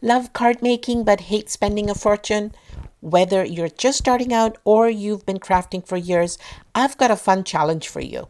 Love card making but hate spending a fortune? Whether you're just starting out or you've been crafting for years, I've got a fun challenge for you.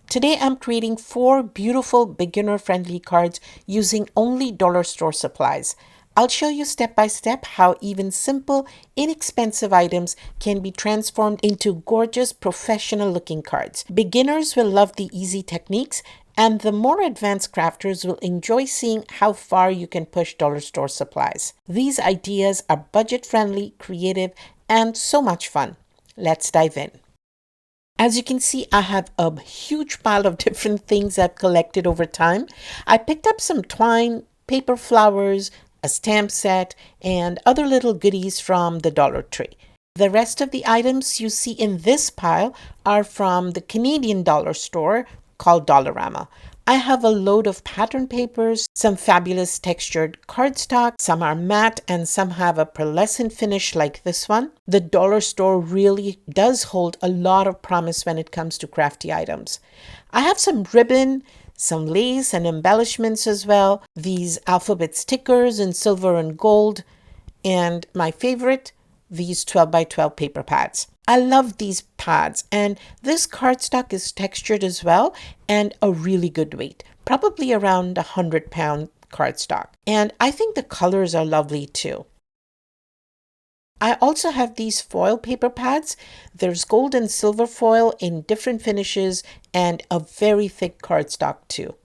Today I'm creating 4 beautiful beginner friendly cards using only dollar store supplies. I'll show you step by step how even simple, inexpensive items can be transformed into gorgeous, professional looking cards. Beginners will love the easy techniques, and the more advanced crafters will enjoy seeing how far you can push dollar store supplies. These ideas are budget friendly, creative, and so much fun. Let's dive in. As you can see, I have a huge pile of different things I've collected over time. I picked up some twine, paper flowers, a stamp set, and other little goodies from the Dollar Tree. The rest of the items you see in this pile are from the Canadian dollar store called Dollarama. I have a load of pattern papers, some fabulous textured cardstock, some are matte and some have a pearlescent finish like this one. The dollar store really does hold a lot of promise when it comes to crafty items. I have some ribbon, some lace and embellishments as well, these alphabet stickers in silver and gold, and my favorite, these 12 by 12 paper pads. I love these pads, and this cardstock is textured as well and a really good weight, probably around 100-pound cardstock. And I think the colors are lovely too. I also have these foil paper pads. There's gold and silver foil in different finishes and a very thick cardstock too.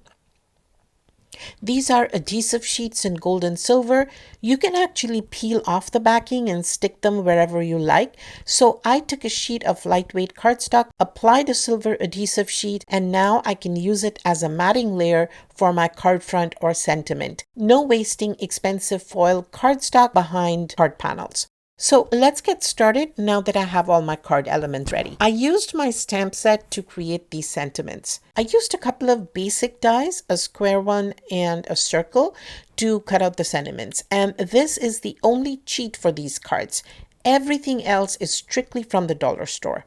These are adhesive sheets in gold and silver. You can actually peel off the backing and stick them wherever you like. So I took a sheet of lightweight cardstock, applied a silver adhesive sheet, and now I can use it as a matting layer for my card front or sentiment. No wasting expensive foil cardstock behind card panels. So let's get started now that I have all my card elements ready. I used my stamp set to create these sentiments. I used a couple of basic dies, a square one and a circle, to cut out the sentiments. And this is the only cheat for these cards. Everything else is strictly from the dollar store.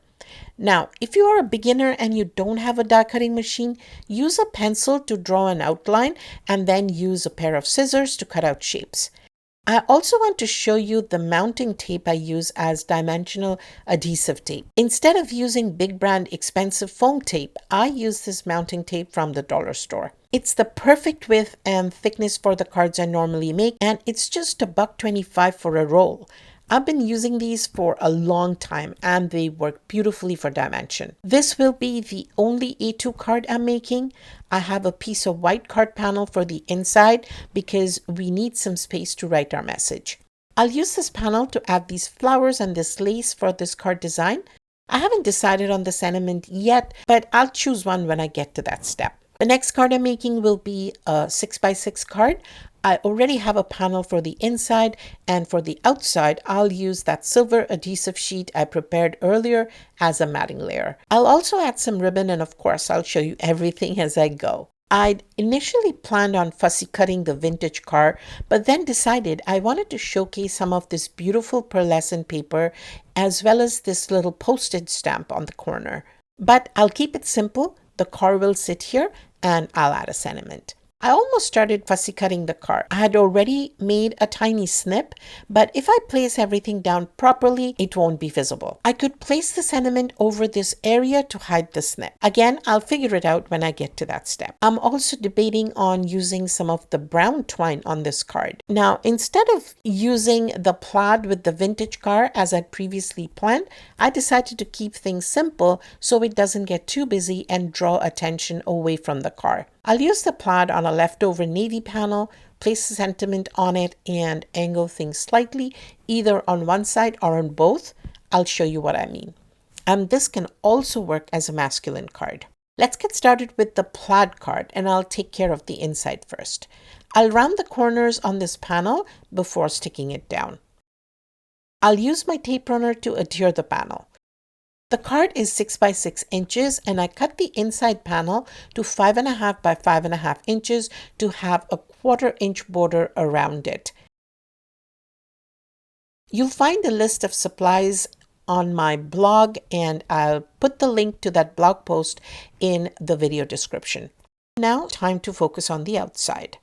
Now, if you are a beginner and you don't have a die cutting machine, use a pencil to draw an outline and then use a pair of scissors to cut out shapes. I also want to show you the mounting tape I use as dimensional adhesive tape. Instead of using big brand expensive foam tape, I use this mounting tape from the dollar store. It's the perfect width and thickness for the cards I normally make, and it's just $1.25 for a roll. I've been using these for a long time and they work beautifully for dimension. This will be the only A2 card I'm making. I have a piece of white card panel for the inside because we need some space to write our message. I'll use this panel to add these flowers and this lace for this card design. I haven't decided on the sentiment yet, but I'll choose one when I get to that step. The next card I'm making will be a 6x6 card. I already have a panel for the inside, and for the outside, I'll use that silver adhesive sheet I prepared earlier as a matting layer. I'll also add some ribbon, and of course, I'll show you everything as I go. I'd initially planned on fussy cutting the vintage car, but then decided I wanted to showcase some of this beautiful pearlescent paper as well as this little postage stamp on the corner. But I'll keep it simple. The car will sit here and I'll add a sentiment. I almost started fussy cutting the car. I had already made a tiny snip, but if I place everything down properly, it won't be visible. I could place the sentiment over this area to hide the snip. Again, I'll figure it out when I get to that step. I'm also debating on using some of the brown twine on this card. Now, instead of using the plaid with the vintage car as I previously planned, I decided to keep things simple so it doesn't get too busy and draw attention away from the car. I'll use the plaid on a leftover navy panel, place the sentiment on it, and angle things slightly, either on one side or on both. I'll show you what I mean. This can also work as a masculine card. Let's get started with the plaid card, and I'll take care of the inside first. I'll round the corners on this panel before sticking it down. I'll use my tape runner to adhere the panel. The card is 6 by 6 inches, and I cut the inside panel to 5.5 by 5.5 inches to have a 1/4 inch border around it. You'll find a list of supplies on my blog, and I'll put the link to that blog post in the video description. Now, time to focus on the outside.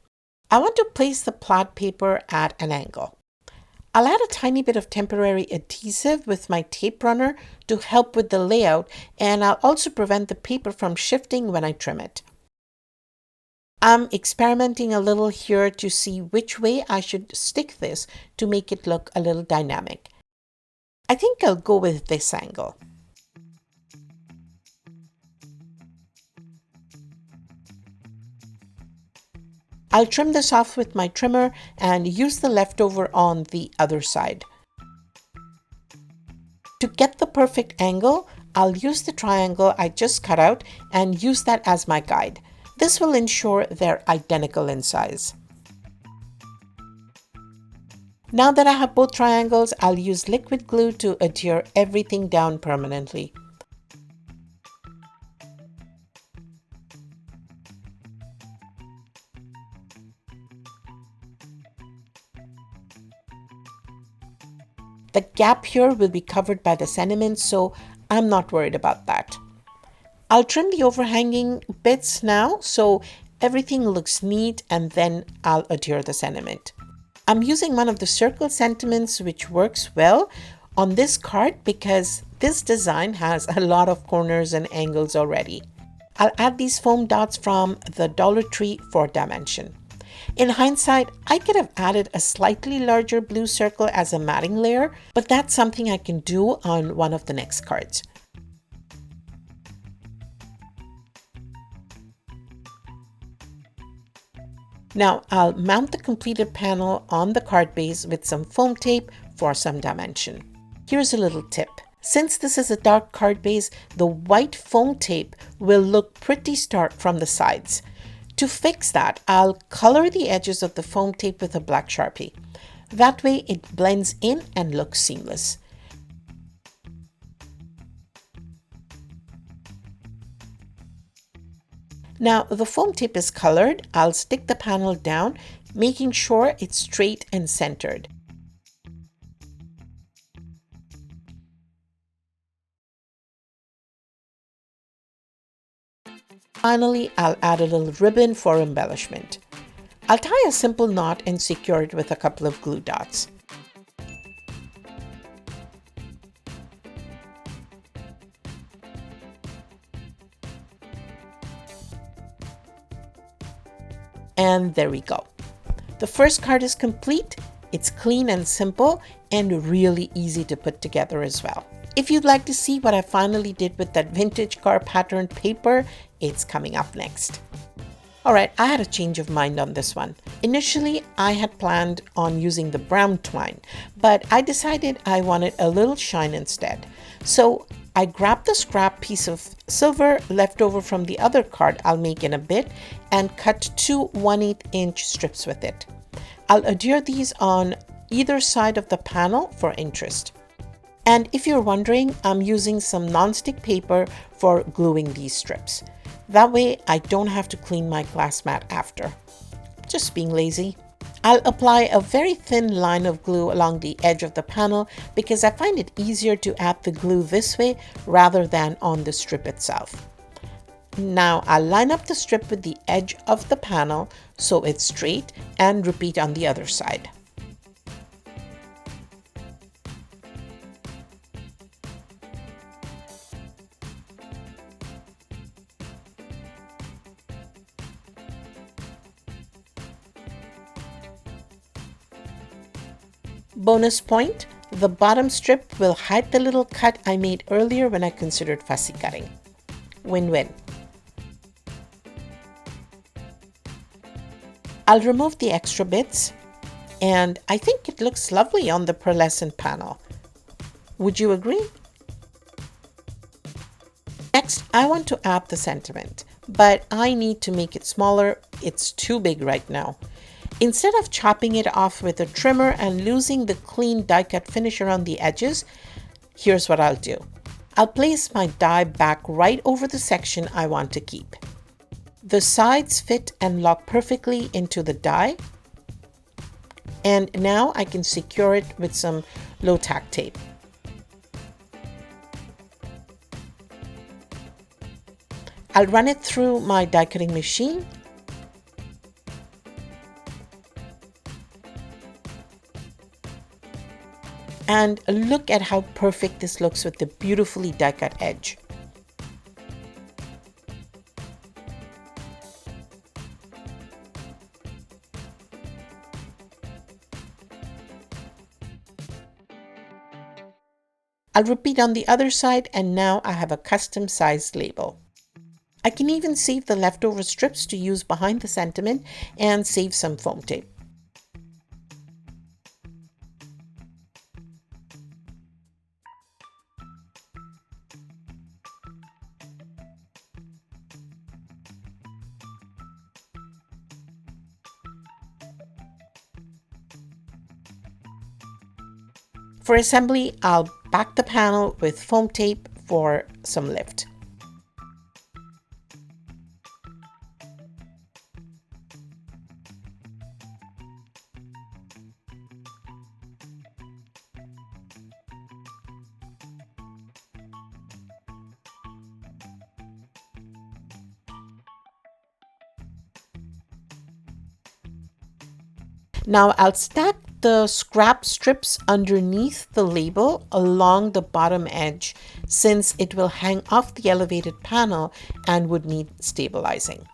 I want to place the plaid paper at an angle. I'll add a tiny bit of temporary adhesive with my tape runner to help with the layout, and I'll also prevent the paper from shifting when I trim it. I'm experimenting a little here to see which way I should stick this to make it look a little dynamic. I think I'll go with this angle. I'll trim this off with my trimmer and use the leftover on the other side. To get the perfect angle, I'll use the triangle I just cut out and use that as my guide. This will ensure they're identical in size. Now that I have both triangles, I'll use liquid glue to adhere everything down permanently. The gap here will be covered by the sentiments, so I'm not worried about that. I'll trim the overhanging bits now so everything looks neat, and then I'll adhere the sentiment. I'm using one of the circle sentiments which works well on this card because this design has a lot of corners and angles already. I'll add these foam dots from the Dollar Tree for dimension. In hindsight, I could have added a slightly larger blue circle as a matting layer, but that's something I can do on one of the next cards. Now I'll mount the completed panel on the card base with some foam tape for some dimension. Here's a little tip. Since this is a dark card base, the white foam tape will look pretty stark from the sides. To fix that, I'll color the edges of the foam tape with a black Sharpie. That way it blends in and looks seamless. Now the foam tape is colored. I'll stick the panel down, making sure it's straight and centered. Finally, I'll add a little ribbon for embellishment. I'll tie a simple knot and secure it with a couple of glue dots. And there we go. The first card is complete. It's clean and simple and really easy to put together as well. If you'd like to see what I finally did with that vintage car patterned paper, it's coming up next. Alright, I had a change of mind on this one. Initially, I had planned on using the brown twine, but I decided I wanted a little shine instead. So I grabbed the scrap piece of silver left over from the other card I'll make in a bit and cut two 1/8 inch strips with it. I'll adhere these on either side of the panel for interest. And if you're wondering, I'm using some non-stick paper for gluing these strips. That way I don't have to clean my glass mat after. Just being lazy. I'll apply a very thin line of glue along the edge of the panel because I find it easier to add the glue this way rather than on the strip itself. Now I'll line up the strip with the edge of the panel so it's straight and repeat on the other side. Bonus point, the bottom strip will hide the little cut I made earlier when I considered fussy cutting. Win-win. I'll remove the extra bits, and I think it looks lovely on the pearlescent panel. Would you agree? Next, I want to add the sentiment, but I need to make it smaller. It's too big right now. Instead of chopping it off with a trimmer and losing the clean die cut finish around the edges, here's what I'll do. I'll place my die back right over the section I want to keep. The sides fit and lock perfectly into the die. And now I can secure it with some low tack tape. I'll run it through my die cutting machine. And look at how perfect this looks with the beautifully die cut edge. I'll repeat on the other side, and now I have a custom sized label. I can even save the leftover strips to use behind the sentiment and save some foam tape. For assembly, I'll back the panel with foam tape for some lift. Now I'll stack the scrap strips underneath the label along the bottom edge, since it will hang off the elevated panel and would need stabilizing.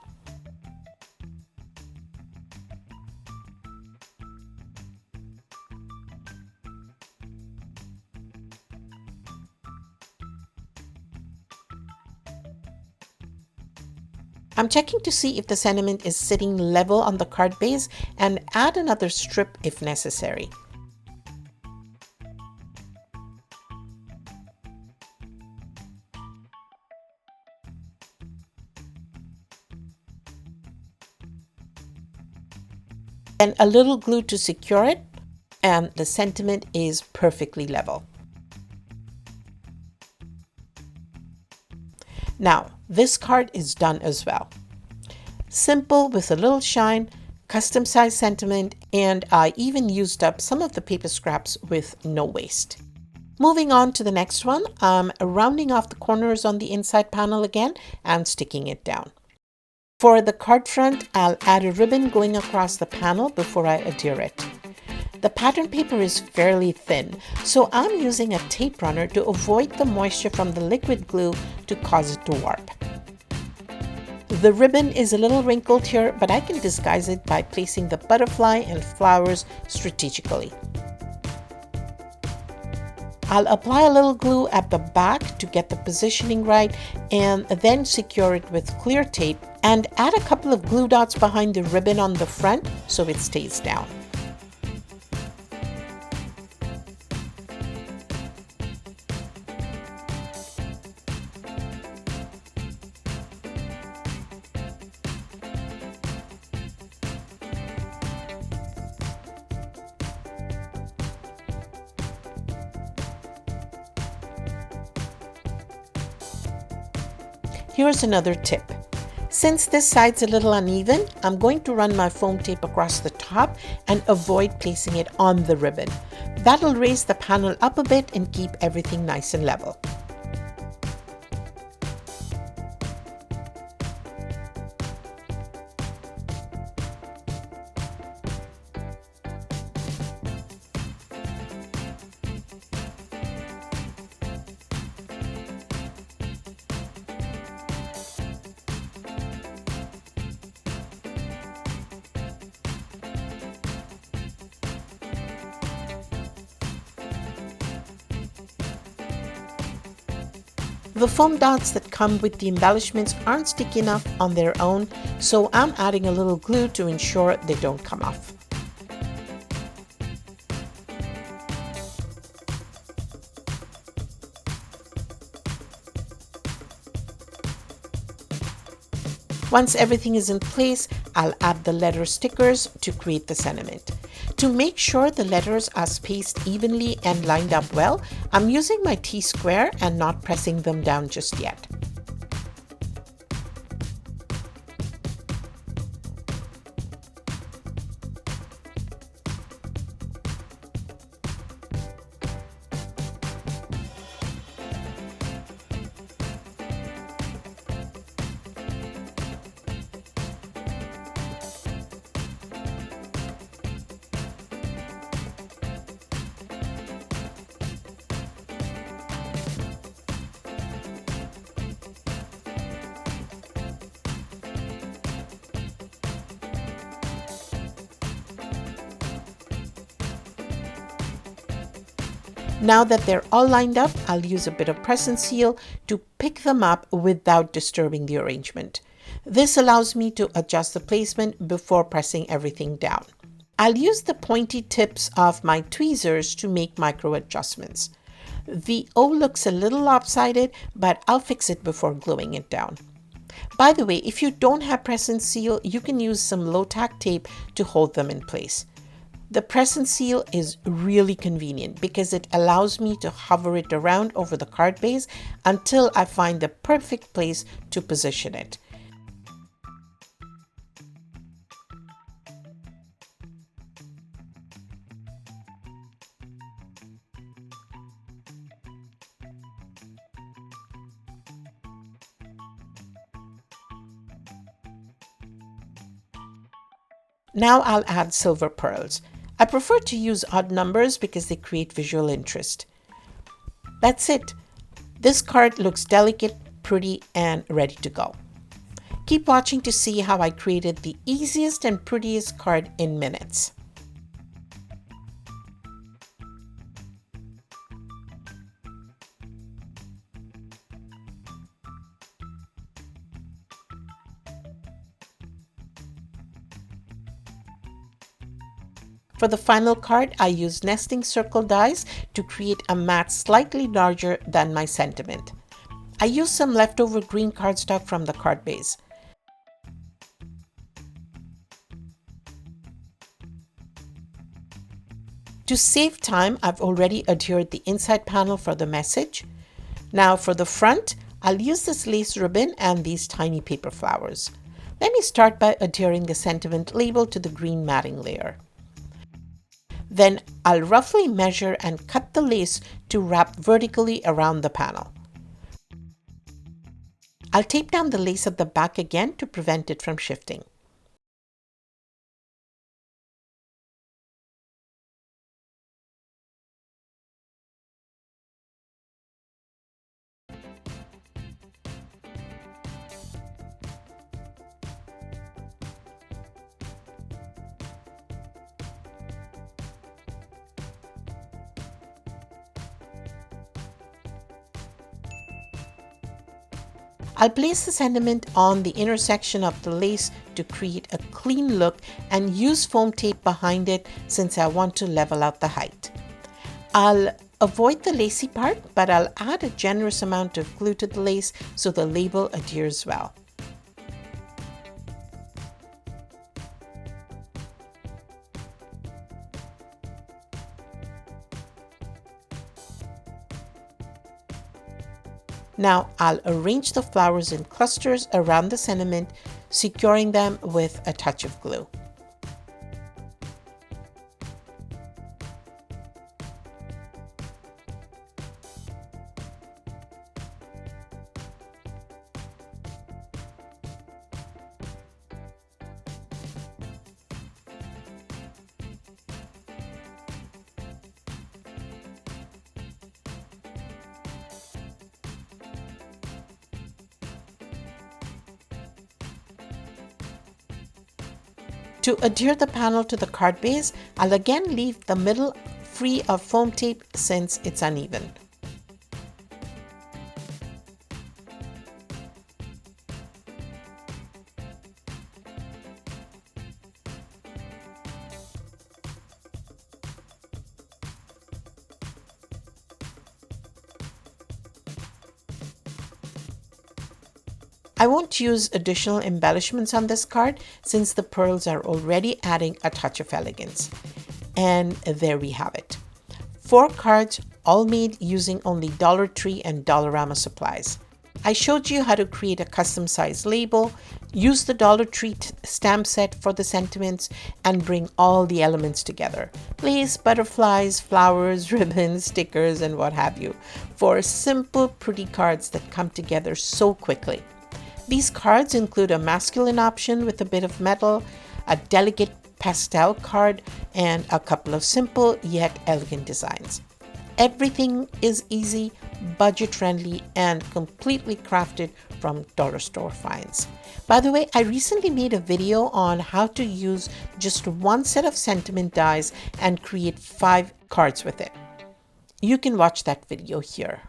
I'm checking to see if the sentiment is sitting level on the card base and add another strip if necessary. Then a little glue to secure it, and the sentiment is perfectly level. Now, this card is done as well. Simple with a little shine, custom size sentiment, and I even used up some of the paper scraps with no waste. Moving on to the next one, I'm rounding off the corners on the inside panel again and sticking it down. For the card front, I'll add a ribbon going across the panel before I adhere it. The pattern paper is fairly thin, so I'm using a tape runner to avoid the moisture from the liquid glue to cause it to warp. The ribbon is a little wrinkled here, but I can disguise it by placing the butterfly and flowers strategically. I'll apply a little glue at the back to get the positioning right, and then secure it with clear tape and add a couple of glue dots behind the ribbon on the front so it stays down. Here's another tip. Since this side's a little uneven, I'm going to run my foam tape across the top and avoid placing it on the ribbon. That'll raise the panel up a bit and keep everything nice and level. The foam dots that come with the embellishments aren't sticky enough on their own, so I'm adding a little glue to ensure they don't come off. Once everything is in place, I'll add the letter stickers to create the sentiment. To make sure the letters are spaced evenly and lined up well, I'm using my T-square and not pressing them down just yet. Now that they're all lined up, I'll use a bit of press and seal to pick them up without disturbing the arrangement. This allows me to adjust the placement before pressing everything down. I'll use the pointy tips of my tweezers to make micro adjustments. The O looks a little lopsided, but I'll fix it before gluing it down. By the way, if you don't have press and seal, you can use some low-tack tape to hold them in place. The press and seal is really convenient because it allows me to hover it around over the card base until I find the perfect place to position it. Now I'll add silver pearls. I prefer to use odd numbers because they create visual interest. That's it. This card looks delicate, pretty, and ready to go. Keep watching to see how I created the easiest and prettiest card in minutes. For the final card, I used nesting circle dies to create a mat slightly larger than my sentiment. I used some leftover green cardstock from the card base. To save time, I've already adhered the inside panel for the message. Now for the front, I'll use this lace ribbon and these tiny paper flowers. Let me start by adhering the sentiment label to the green matting layer. Then I'll roughly measure and cut the lace to wrap vertically around the panel. I'll tape down the lace at the back again to prevent it from shifting. I'll place the sentiment on the intersection of the lace to create a clean look and use foam tape behind it since I want to level out the height. I'll avoid the lacy part, but I'll add a generous amount of glue to the lace so the label adheres well. Now I'll arrange the flowers in clusters around the sentiment, securing them with a touch of glue. To adhere the panel to the card base, I'll again leave the middle free of foam tape since it's uneven. I won't use additional embellishments on this card since the pearls are already adding a touch of elegance. And there we have it. 4 cards, all made using only Dollar Tree and Dollarama supplies. I showed you how to create a custom size label, use the Dollar Tree stamp set for the sentiments, and bring all the elements together. Lace, butterflies, flowers, ribbons, stickers, and what have you, for simple, pretty cards that come together so quickly. These cards include a masculine option with a bit of metal, a delicate pastel card, and a couple of simple yet elegant designs. Everything is easy, budget-friendly, and completely crafted from dollar store finds. By the way, I recently made a video on how to use just one set of sentiment dies and create 5 cards with it. You can watch that video here.